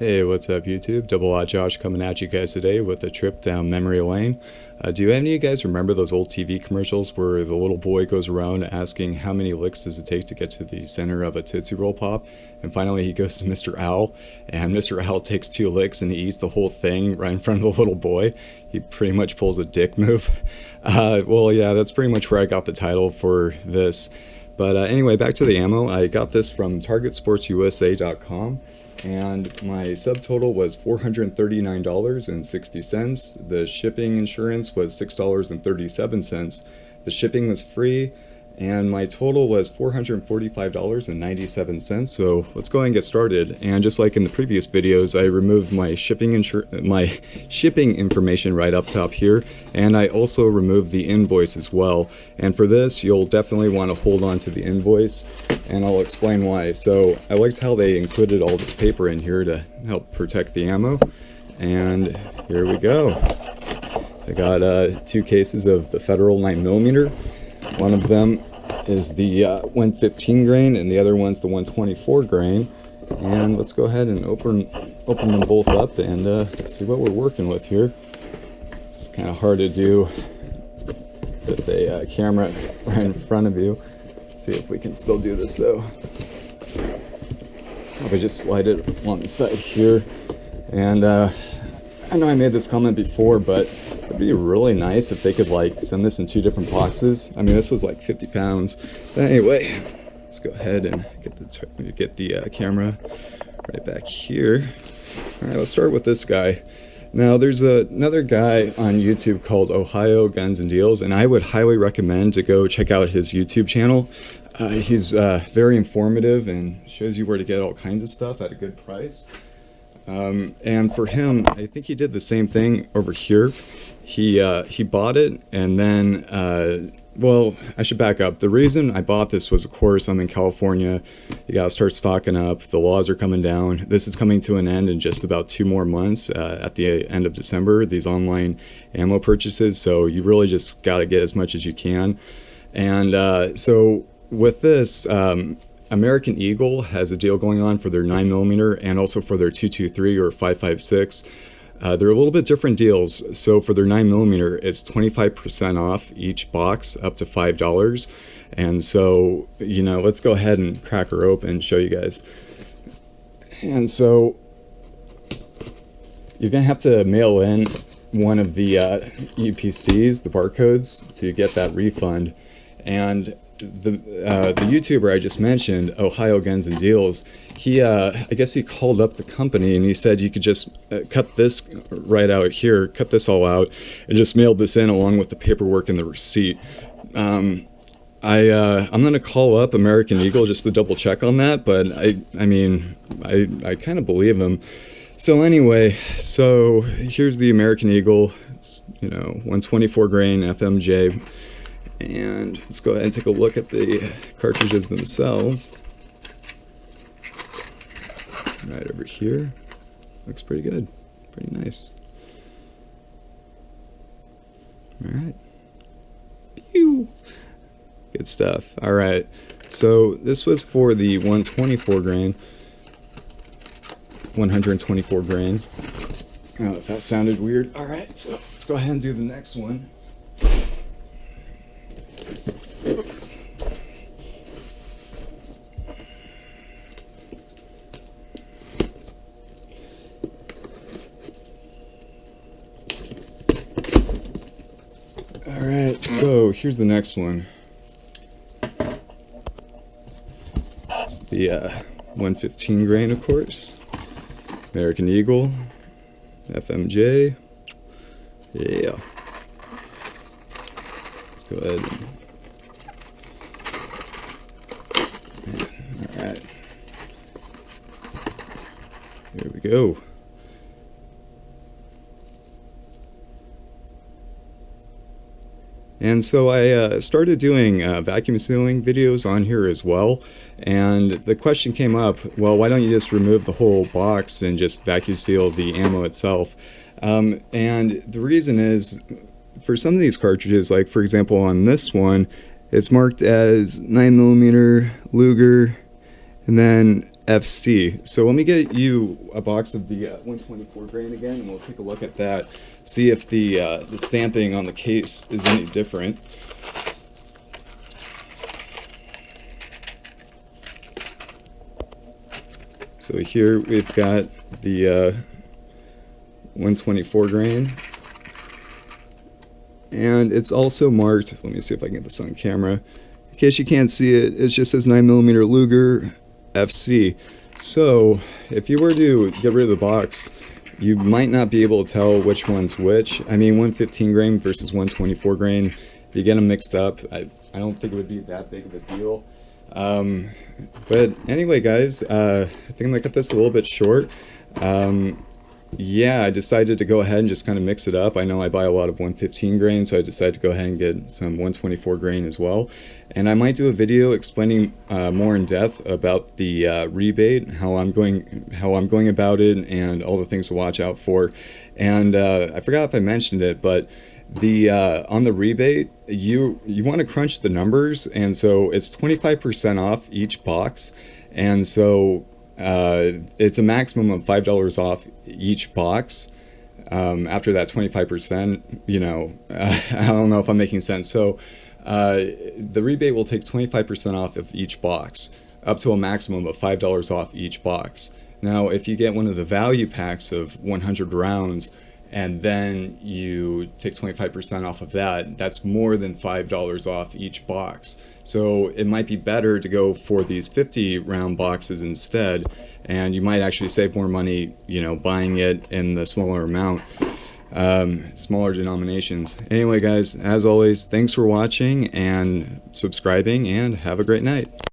Hey, what's up YouTube? Double Odd Josh coming at you guys today with a trip down memory lane. Do any of you guys remember those old TV commercials where the little boy goes around asking how many licks does it take to get to the center of a Tootsie Roll Pop? And finally he goes to Mr. Owl, and Mr. Owl takes 2 licks and he eats the whole thing right in front of the little boy. He pretty much pulls a dick move. Well, yeah, that's pretty much where I got the title for this. But anyway, back to the ammo. I got this from TargetSportsUSA.com. And my subtotal was $439.60. The shipping insurance was $6.37. The shipping was free, and my total was $445.97. So let's go ahead and get started. And just like in the previous videos, I removed my shipping information right up top here, and I also removed the invoice as well. And for this, you'll definitely want to hold on to the invoice, and I'll explain why. So I liked how they included all this paper in here to help protect the ammo. And here we go. I got 2 cases of the Federal 9mm. One of them is the 115 grain, and the other one's the 124 grain. And let's go ahead and open them both up and see what we're working with here. It's kind of hard to do with a camera right in front of you. Let's see if we can still do this though. Probably just slide it along the side here. And I know I made this comment before, but it'd be really nice if they could like send this in 2 different boxes. I mean, this was like 50 pounds. But anyway, let's go ahead and get the camera right back here. All right, let's start with this guy. Now, there's another guy on YouTube called Ohio Guns and Deals, and I would highly recommend to go check out his YouTube channel. He's very informative and shows you where to get all kinds of stuff at a good price. And for him, I think he did the same thing over here. He bought it, and then well, I should back up. The reason I bought this was, of course, I'm in California. You gotta start stocking up. The laws are coming down. This is coming to an end in just about 2 more months at the end of December, these online ammo purchases. So you really just gotta get as much as you can. And so with this, American Eagle has a deal going on for their 9mm and also for their 223 or 5.56. They're a little bit different deals. So for their 9mm, it's 25% off each box, up to $5. And so, you know, let's go ahead and crack her open and show you guys. And so you're gonna have to mail in one of the UPCs, the barcodes, to get that refund. And the YouTuber I just mentioned, Ohio Guns and Deals, he I guess he called up the company and he said you could just cut this right out here, cut this all out, and just mailed this in along with the paperwork and the receipt. I'm gonna call up American Eagle just to double check on that, but I mean I kind of believe him. So anyway, so here's the American Eagle. It's, you know, 124 grain FMJ. And let's go ahead and take a look at the cartridges themselves. Right over here. Looks pretty good. Pretty nice. Alright. Pew! Good stuff. Alright. So this was for the 124 grain. 124 grain. Oh, if that sounded weird. Alright, so let's go ahead and do the next one. Alright, so here's the next one. It's the 115 grain, of course. American Eagle. FMJ. Yeah. Let's go ahead and... Alright. Here we go. And so I started doing vacuum sealing videos on here as well, and the question came up, well, why don't you just remove the whole box and just vacuum seal the ammo itself? And the reason is, for some of these cartridges, like for example on this one, it's marked as 9mm Luger, and then FC. So let me get you a box of the 124 grain again, and we'll take a look at that, see if the stamping on the case is any different. So here we've got the 124 grain, and it's also marked, let me see if I can get this on camera, in case you can't see it, it just says 9mm Luger FC. So if you were to get rid of the box, you might not be able to tell which one's which. I mean, 115 grain versus 124 grain, if you get them mixed up, I don't think it would be that big of a deal. But anyway, guys, I think I'm gonna cut this a little bit short. Yeah, I decided to go ahead and just kind of mix it up. I know I buy a lot of 115 grain, so I decided to go ahead and get some 124 grain as well. And I might do a video explaining more in depth about the rebate, how I'm going about it, and all the things to watch out for. And I forgot if I mentioned it, but the on the rebate, you want to crunch the numbers, and so it's 25% off each box, and so it's a maximum of $5 off each box. After that 25%, you know, I don't know if I'm making sense. So the rebate will take 25% off of each box, up to a maximum of $5 off each box. Now, if you get one of the value packs of 100 rounds, and then you take 25% off of that, that's more than $5 off each box. So it might be better to go for these 50 round boxes instead, and you might actually save more money, you know, buying it in the smaller amount, smaller denominations. Anyway, guys, as always, thanks for watching and subscribing, and have a great night.